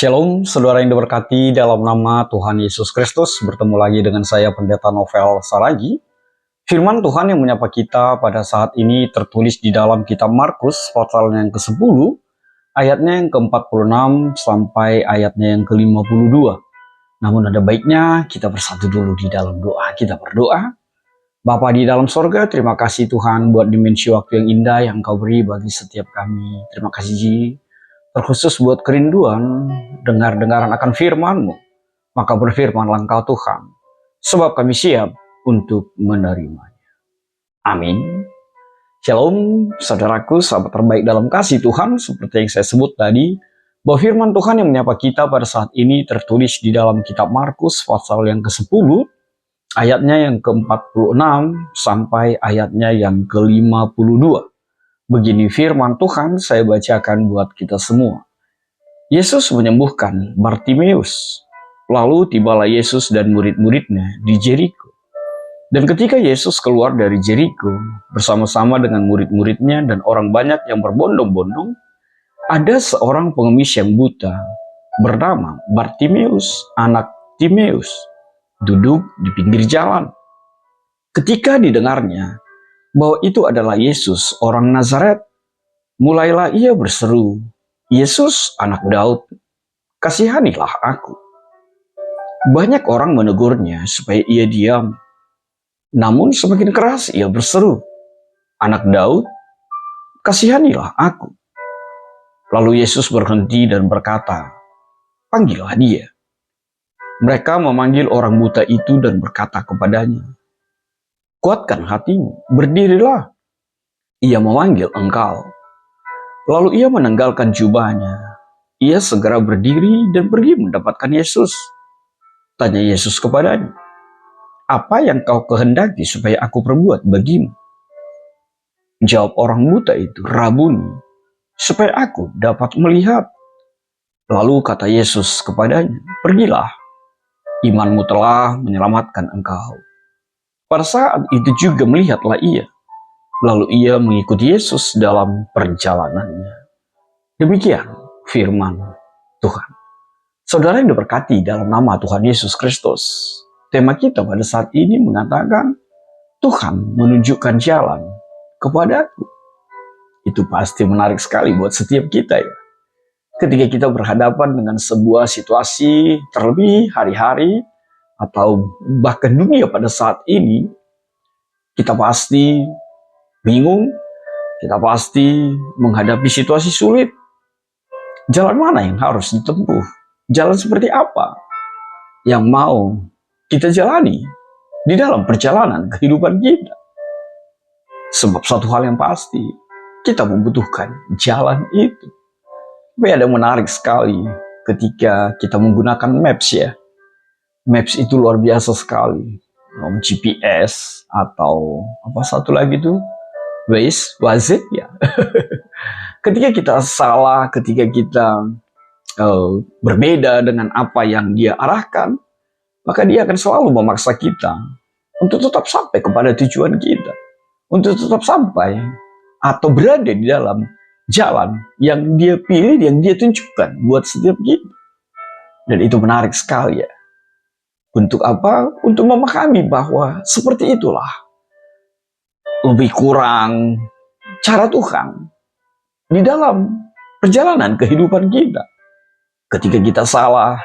Shalom, saudara yang diberkati dalam nama Tuhan Yesus Kristus. Bertemu lagi dengan saya, Pendeta Novel Saragi. Firman Tuhan yang menyapa kita pada saat ini tertulis di dalam kitab Markus, pasal yang ke-10, ayatnya yang ke-46 sampai ayatnya yang ke-52. Namun ada baiknya kita bersatu dulu di dalam doa. Kita berdoa. Bapa di dalam sorga, terima kasih Tuhan buat dimensi waktu yang indah yang Engkau beri bagi setiap kami. Terima kasih Ji. Terkhusus buat kerinduan dengar-dengaran akan firman-Mu, maka berfirmanlah Engkau Tuhan, sebab kami siap untuk menerimanya. Amin. Shalom, saudaraku, sahabat terbaik dalam kasih Tuhan. Seperti yang saya sebut tadi, bahwa firman Tuhan yang menyapa kita pada saat ini tertulis di dalam kitab Markus, pasal yang ke-10, ayatnya yang ke-46 sampai ayatnya yang ke-52. Begini firman Tuhan, saya bacakan buat kita semua. Yesus menyembuhkan Bartimeus. Lalu tibalah Yesus dan murid-muridnya di Jeriko. Dan ketika Yesus keluar dari Jeriko bersama-sama dengan murid-muridnya dan orang banyak yang berbondong-bondong, ada seorang pengemis yang buta bernama Bartimeus, anak Timeus, duduk di pinggir jalan. Ketika didengarnya bahwa itu adalah Yesus, orang Nazaret, mulailah ia berseru, "Yesus, anak Daud, kasihanilah aku." Banyak orang menegurnya supaya ia diam. Namun semakin keras ia berseru, "Anak Daud, kasihanilah aku." Lalu Yesus berhenti dan berkata, "Panggillah dia." Mereka memanggil orang buta itu dan berkata kepadanya, "Kuatkan hatimu, berdirilah. Ia memanggil engkau." Lalu ia menanggalkan jubahnya. Ia segera berdiri dan pergi mendapatkan Yesus. Tanya Yesus kepadanya, "Apa yang kau kehendaki supaya aku perbuat bagimu?" Jawab orang buta itu, "Rabuni, supaya aku dapat melihat." Lalu kata Yesus kepadanya, "Pergilah, imanmu telah menyelamatkan engkau." Pada saat itu juga melihatlah ia. Lalu ia mengikuti Yesus dalam perjalanannya. Demikian firman Tuhan. Saudara yang diberkati dalam nama Tuhan Yesus Kristus. Tema kita pada saat ini mengatakan, Tuhan menunjukkan jalan kepadaku. Itu pasti menarik sekali buat setiap kita ya. Ketika kita berhadapan dengan sebuah situasi, terlebih hari-hari, atau bahkan dunia pada saat ini, kita pasti bingung, kita pasti menghadapi situasi sulit. Jalan mana yang harus ditempuh? Jalan seperti apa yang mau kita jalani di dalam perjalanan kehidupan kita? Sebab satu hal yang pasti, kita membutuhkan jalan itu. Tapi ada yang menarik sekali ketika kita menggunakan Maps ya. Maps itu luar biasa sekali. GPS atau apa satu lagi tuh, Waze ya. Ketika kita salah, ketika kita berbeda dengan apa yang dia arahkan, maka dia akan selalu memaksa kita untuk tetap sampai kepada tujuan kita, untuk tetap sampai atau berada di dalam jalan yang dia pilih, yang dia tunjukkan buat setiap kita. Dan itu menarik sekali ya. Untuk apa? Untuk memahami bahwa seperti itulah lebih kurang cara Tuhan di dalam perjalanan kehidupan kita. Ketika kita salah,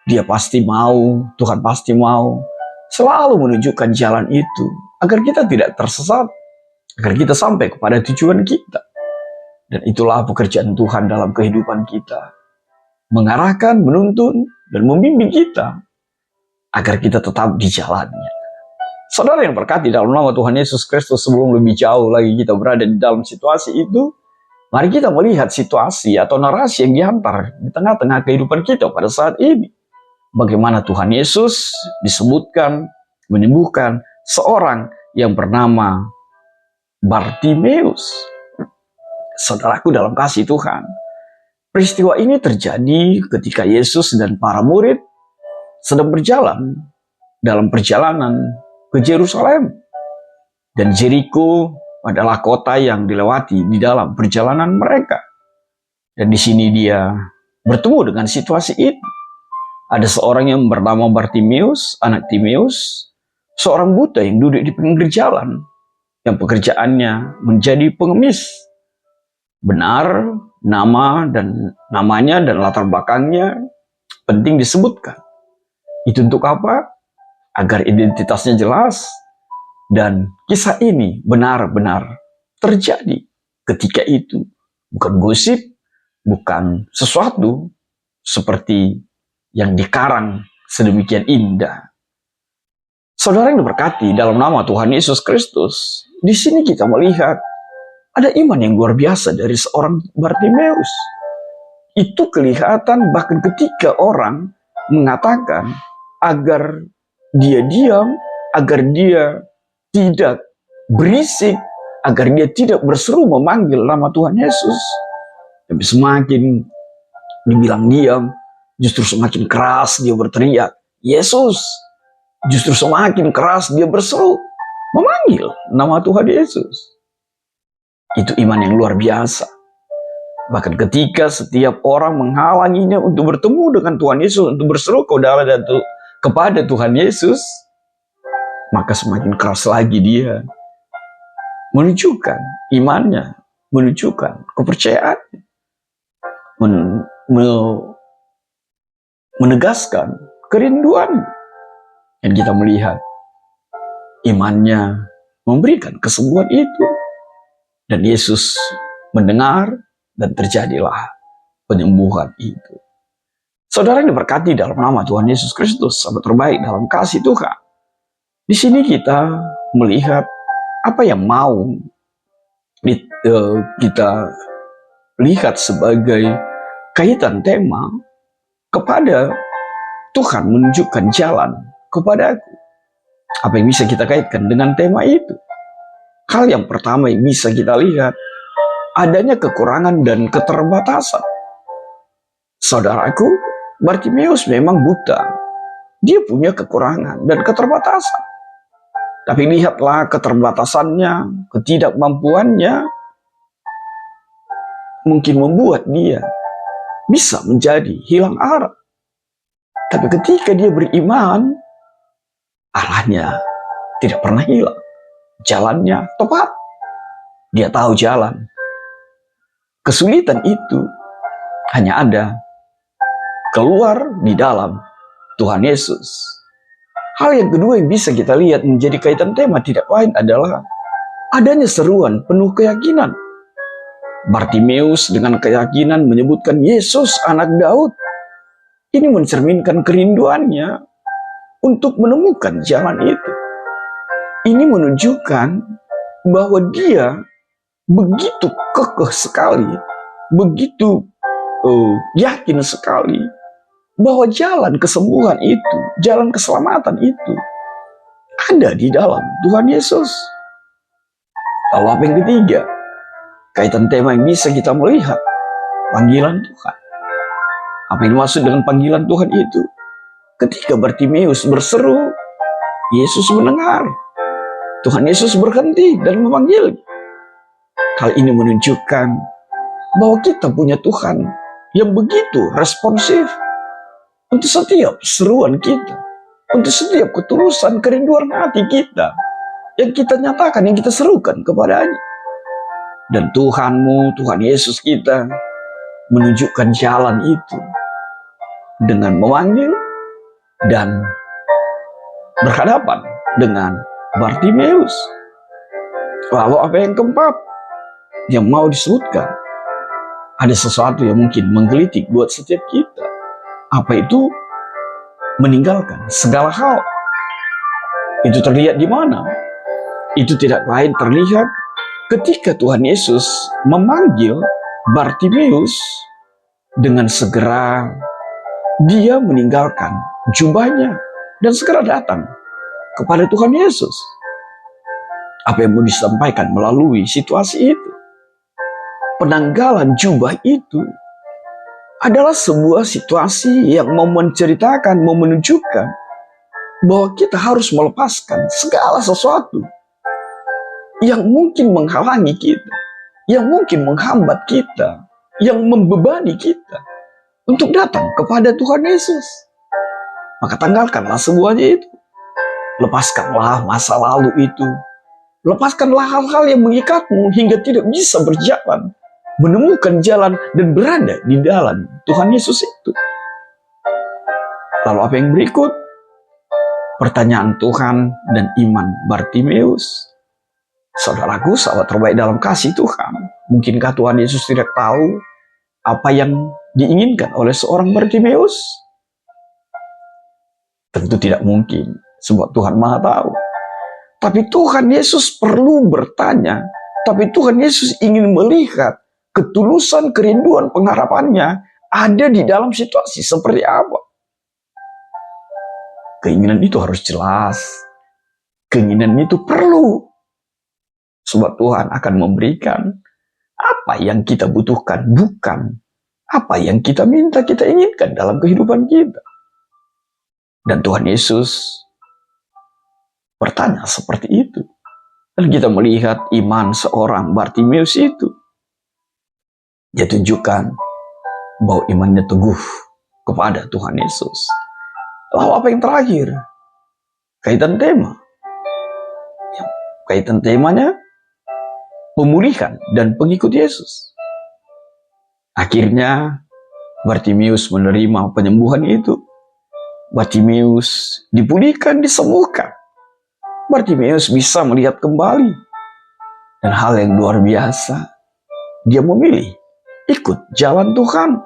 dia pasti mau, Tuhan pasti mau selalu menunjukkan jalan itu agar kita tidak tersesat, agar kita sampai kepada tujuan kita. Dan itulah pekerjaan Tuhan dalam kehidupan kita, mengarahkan, menuntun, dan membimbing kita agar kita tetap di jalannya. Saudara yang berkati dalam nama Tuhan Yesus Kristus, sebelum lebih jauh lagi kita berada di dalam situasi itu, mari kita melihat situasi atau narasi yang dihantar di tengah-tengah kehidupan kita pada saat ini. Bagaimana Tuhan Yesus disebutkan menyembuhkan seorang yang bernama Bartimeus. Saudaraku dalam kasih Tuhan, peristiwa ini terjadi ketika Yesus dan para murid sedang berjalan dalam perjalanan ke Yerusalem. Dan Jeriko adalah kota yang dilewati di dalam perjalanan mereka. Dan di sini dia bertemu dengan situasi itu. Ada seorang yang bernama Bartimeus, anak Timeus, seorang buta yang duduk di pinggir jalan, yang pekerjaannya menjadi pengemis. Benar, namanya dan latar belakangnya penting disebutkan. Itu untuk apa? Agar identitasnya jelas dan kisah ini benar-benar terjadi ketika itu. Bukan gosip, bukan sesuatu seperti yang dikarang sedemikian indah. Saudara yang diberkati dalam nama Tuhan Yesus Kristus, di sini kita melihat ada iman yang luar biasa dari seorang Bartimeus. Itu kelihatan bahkan ketika orang mengatakan agar dia diam, agar dia tidak berisik, agar dia tidak berseru memanggil nama Tuhan Yesus. Tapi semakin dibilang diam, justru semakin keras dia berteriak, Yesus. Justru semakin keras dia berseru, memanggil nama Tuhan Yesus. Itu iman yang luar biasa. Bahkan ketika setiap orang menghalanginya untuk bertemu dengan Tuhan Yesus, untuk berseru kepada Tuhan Yesus, maka semakin keras lagi dia menunjukkan imannya, menunjukkan kepercayaan, menegaskan kerinduan. Dan kita melihat imannya memberikan kesembuhan itu. Dan Yesus mendengar dan terjadilah penyembuhan itu. Saudara yang diberkati dalam nama Tuhan Yesus Kristus, sahabat terbaik dalam kasih Tuhan. Di sini kita melihat apa yang mau kita lihat sebagai kaitan tema kepada Tuhan menunjukkan jalan kepadaku. Apa yang bisa kita kaitkan dengan tema itu? Hal yang pertama yang bisa kita lihat, adanya kekurangan dan keterbatasan. Saudaraku, Bartimeus memang buta. Dia punya kekurangan dan keterbatasan. Tapi lihatlah keterbatasannya, ketidakmampuannya, mungkin membuat dia bisa menjadi hilang arah. Tapi ketika dia beriman, arahnya tidak pernah hilang. Jalannya tepat. Dia tahu jalan. Kesulitan itu hanya ada keluar di dalam Tuhan Yesus. Hal yang kedua yang bisa kita lihat menjadi kaitan tema tidak lain adalah adanya seruan penuh keyakinan. Bartimeus dengan keyakinan menyebutkan Yesus anak Daud. Ini mencerminkan kerinduannya untuk menemukan jalan itu. Ini menunjukkan bahwa dia begitu kekeh sekali, begitu yakin sekali bahwa jalan kesembuhan itu, jalan keselamatan itu ada di dalam Tuhan Yesus. Lalu apa yang ketiga? Kaitan tema yang bisa kita melihat, panggilan Tuhan. Apa yang dimaksud dengan panggilan Tuhan itu? Ketika Bartimeus berseru, Yesus mendengar. Tuhan Yesus berhenti dan memanggil. Hal ini menunjukkan bahwa kita punya Tuhan yang begitu responsif untuk setiap seruan kita, untuk setiap ketulusan kerinduan hati kita yang kita nyatakan, yang kita serukan kepadanya. Dan Tuhanmu, Tuhan Yesus kita menunjukkan jalan itu dengan memanggil dan berhadapan dengan Bartimeus. Lalu apa yang keempat yang mau disebutkan? Ada sesuatu yang mungkin menggelitik buat setiap kita. Apa itu? Meninggalkan segala hal. Itu terlihat di mana? Itu tidak lain terlihat ketika Tuhan Yesus memanggil Bartimeus. Dengan segera dia meninggalkan jubahnya dan segera datang kepada Tuhan Yesus. Apa yang mau disampaikan melalui situasi itu? Penanggalan jubah itu adalah sebuah situasi yang mau menceritakan, mau menunjukkan bahwa kita harus melepaskan segala sesuatu yang mungkin menghalangi kita, yang mungkin menghambat kita, yang membebani kita untuk datang kepada Tuhan Yesus. Maka tanggalkanlah semuanya itu. Lepaskanlah masa lalu itu. Lepaskanlah hal-hal yang mengikatmu hingga tidak bisa berjalan, menemukan jalan dan berada di dalam Tuhan Yesus itu. Lalu apa yang berikut? Pertanyaan Tuhan dan iman Bartimeus. Saudaraku, sahabat terbaik dalam kasih Tuhan, mungkinkah Tuhan Yesus tidak tahu apa yang diinginkan oleh seorang Bartimeus? Tentu tidak mungkin, sebab Tuhan Maha tahu. Tapi Tuhan Yesus perlu bertanya, tapi Tuhan Yesus ingin melihat ketulusan, kerinduan, pengharapannya ada di dalam situasi seperti apa. Keinginan itu harus jelas. Keinginan itu perlu. Sebab Tuhan akan memberikan apa yang kita butuhkan, bukan apa yang kita minta, kita inginkan dalam kehidupan kita. Dan Tuhan Yesus bertanya seperti itu. Dan kita melihat iman seorang Bartimeus itu. Dia tunjukkan bahwa imannya teguh kepada Tuhan Yesus. Lalu apa yang terakhir? Kaitan tema. Kaitan temanya pemulihan dan pengikut Yesus. Akhirnya Bartimeus menerima penyembuhan itu. Bartimeus dipulihkan, disembuhkan. Bartimeus bisa melihat kembali. Dan hal yang luar biasa, dia memilih ikut jalan Tuhan.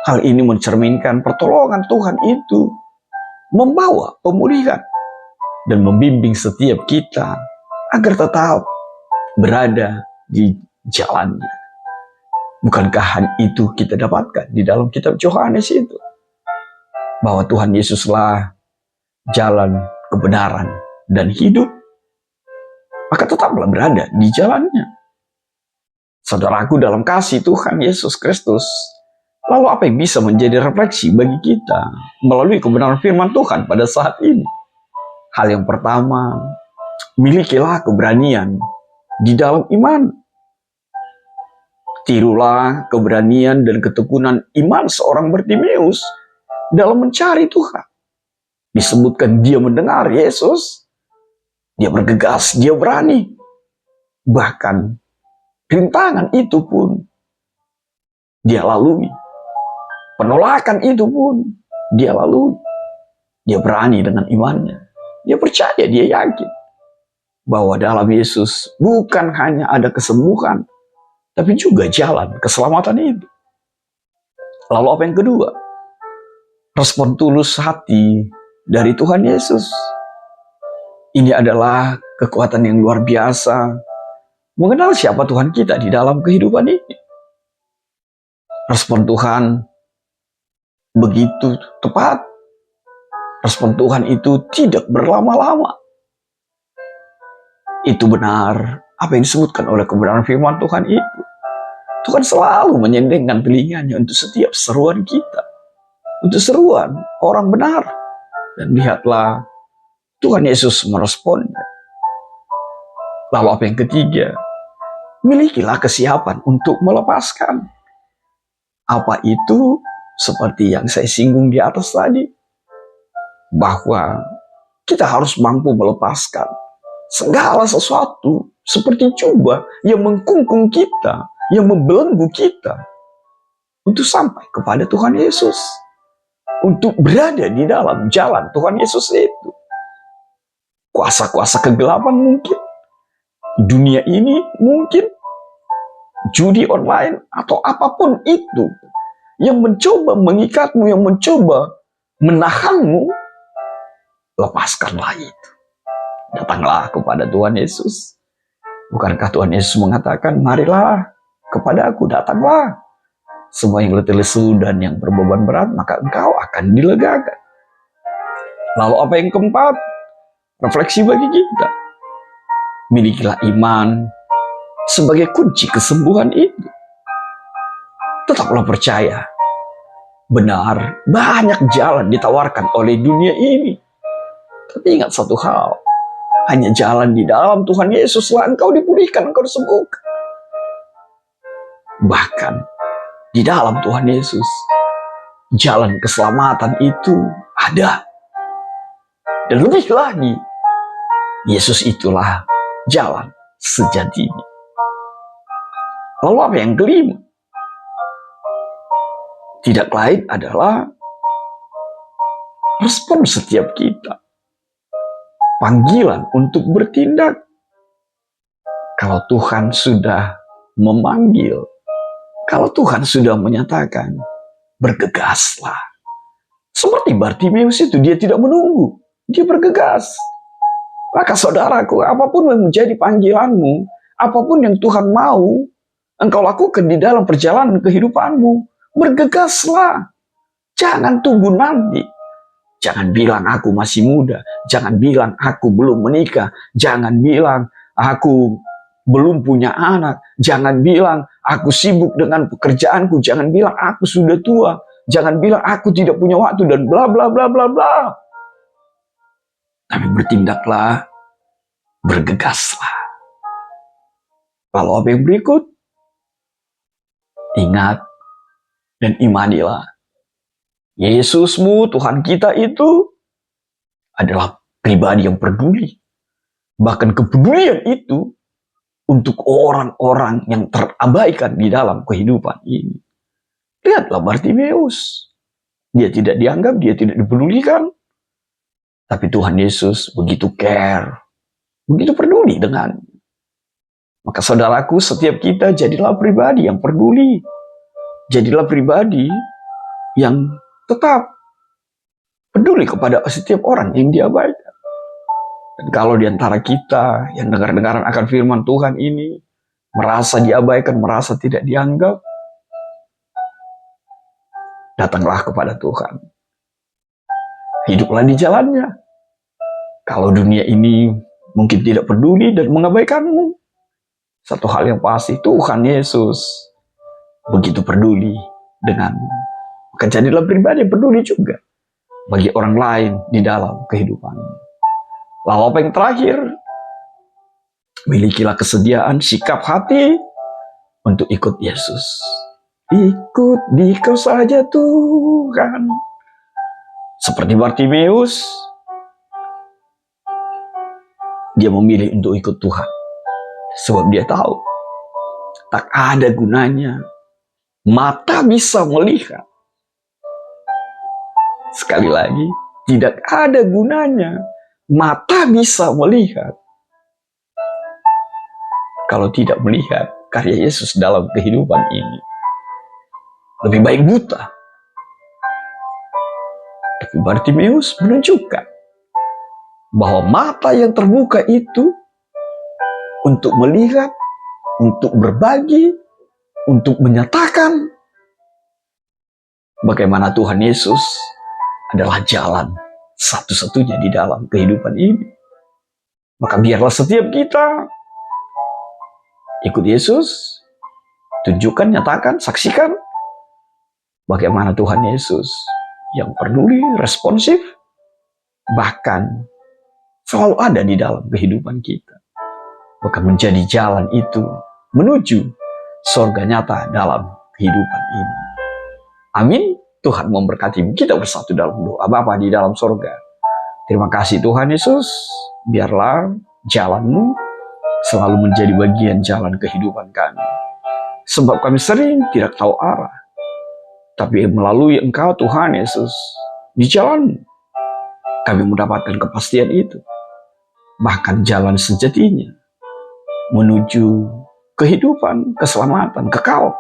Hal ini mencerminkan pertolongan Tuhan itu membawa pemulihan dan membimbing setiap kita agar tetap berada di jalannya. Bukankah hal itu kita dapatkan di dalam kitab Yohanes itu? Bahwa Tuhan Yesuslah jalan kebenaran dan hidup. Maka tetaplah berada di jalannya. Saudaraku dalam kasih Tuhan Yesus Kristus, lalu apa yang bisa menjadi refleksi bagi kita melalui kebenaran firman Tuhan pada saat ini? Hal yang pertama, milikilah keberanian di dalam iman. Tirulah keberanian dan ketekunan iman seorang Bartimeus dalam mencari Tuhan. Disebutkan dia mendengar Yesus, dia bergegas, dia berani. Bahkan rintangan itu pun dia lalui. Penolakan itu pun dia lalui. Dia berani dengan imannya. Dia percaya, dia yakin bahwa dalam Yesus bukan hanya ada kesembuhan, tapi juga jalan keselamatan itu. Lalu apa yang kedua? Respon tulus hati dari Tuhan Yesus. Ini adalah kekuatan yang luar biasa. Mengenal siapa Tuhan kita di dalam kehidupan ini. Respon Tuhan begitu tepat. Respon Tuhan itu tidak berlama-lama. Itu benar apa yang disebutkan oleh kebenaran firman Tuhan itu. Tuhan selalu menyendengkan telinganya untuk setiap seruan kita. Untuk seruan orang benar. Dan lihatlah, Tuhan Yesus meresponnya. Lalu apa yang ketiga? Milikilah kesiapan untuk melepaskan. Apa itu? Seperti yang saya singgung di atas tadi. Bahwa kita harus mampu melepaskan segala sesuatu seperti jubah yang mengkungkung kita, yang membelenggu kita. Untuk sampai kepada Tuhan Yesus. Untuk berada di dalam jalan Tuhan Yesus itu. Kuasa-kuasa kegelapan mungkin. Dunia ini mungkin. Judi online atau apapun itu. Yang mencoba mengikatmu, yang mencoba menahanmu. Lepaskanlah itu. Datanglah kepada Tuhan Yesus. Bukankah Tuhan Yesus mengatakan, marilah kepada aku, datanglah. Semua yang letih lesu dan yang berbeban berat, maka engkau akan dilegakan. Lalu apa yang keempat? Refleksi bagi kita. Milikilah iman sebagai kunci kesembuhan itu. Tetaplah percaya. Benar, banyak jalan ditawarkan oleh dunia ini. Tapi ingat satu hal. Hanya jalan di dalam Tuhan Yesuslah engkau dipulihkan, engkau disembuhkan. Bahkan Di dalam Tuhan Yesus, jalan keselamatan itu ada. Dan lebih lagi, Yesus itulah jalan sejatinya. Lalu apa yang kelima? Tidak lain adalah respon setiap kita. Panggilan untuk bertindak. Kalau Tuhan sudah memanggil, kalau Tuhan sudah menyatakan, bergegaslah. Seperti Bartimeus itu, dia tidak menunggu, dia bergegas. Maka saudaraku, apapun yang menjadi panggilanmu, apapun yang Tuhan mau engkau lakukan di dalam perjalanan kehidupanmu, bergegaslah. Jangan tunggu nanti. Jangan bilang aku masih muda. Jangan bilang aku belum menikah. Jangan bilang aku belum punya anak. Jangan bilang aku sibuk dengan pekerjaanku. Jangan bilang aku sudah tua. Jangan bilang aku tidak punya waktu dan bla bla bla bla bla. Tapi bertindaklah, bergegaslah. Lalu apa yang berikut? Ingat dan imanilah. Yesusmu, Tuhan kita itu adalah pribadi yang peduli. Bahkan kepedulian itu untuk orang-orang yang terabaikan di dalam kehidupan ini. Lihatlah Bartimeus. Dia tidak dianggap, dia tidak dipedulikan. Tapi Tuhan Yesus begitu care, begitu peduli dengan. Maka saudaraku, setiap kita jadilah pribadi yang peduli. Jadilah pribadi yang tetap peduli kepada setiap orang yang diabaikan. Dan kalau di antara kita yang dengar-dengaran akan firman Tuhan ini merasa diabaikan, merasa tidak dianggap, datanglah kepada Tuhan. Hiduplah di jalannya. Kalau dunia ini mungkin tidak peduli dan mengabaikanmu, satu hal yang pasti, Tuhan Yesus begitu peduli denganmu. Maka jadilah pribadi yang peduli juga bagi orang lain di dalam kehidupanmu. Lalu apa yang terakhir? Milikilah kesediaan, sikap hati untuk ikut Yesus. Ikut Dikau saja Tuhan. Seperti Bartimeus, dia memilih untuk ikut Tuhan. Sebab dia tahu, tak ada gunanya mata bisa melihat. Sekali lagi, tidak ada gunanya mata bisa melihat kalau tidak melihat karya Yesus dalam kehidupan ini. Lebih baik buta. Tapi Bartimeus menunjukkan bahwa mata yang terbuka itu untuk melihat, untuk berbagi, untuk menyatakan bagaimana Tuhan Yesus adalah jalan satu-satunya di dalam kehidupan ini. Maka biarlah setiap kita ikut Yesus, tunjukkan, nyatakan, saksikan bagaimana Tuhan Yesus yang peduli, responsif, bahkan selalu ada di dalam kehidupan kita. Maka menjadi jalan itu menuju surga nyata dalam kehidupan ini. Amin. Tuhan memberkati kita bersatu dalam doa. Bapa di dalam surga, terima kasih Tuhan Yesus. Biarlah jalanmu selalu menjadi bagian jalan kehidupan kami. Sebab kami sering tidak tahu arah. Tapi melalui Engkau Tuhan Yesus, di jalanmu kami mendapatkan kepastian itu. Bahkan jalan sejatinya menuju kehidupan, keselamatan, kekal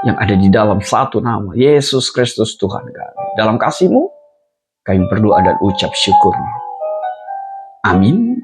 yang ada di dalam satu nama, Yesus Kristus Tuhan kami. Dalam kasih-Mu, kami berdoa dan ucap syukur. Amin.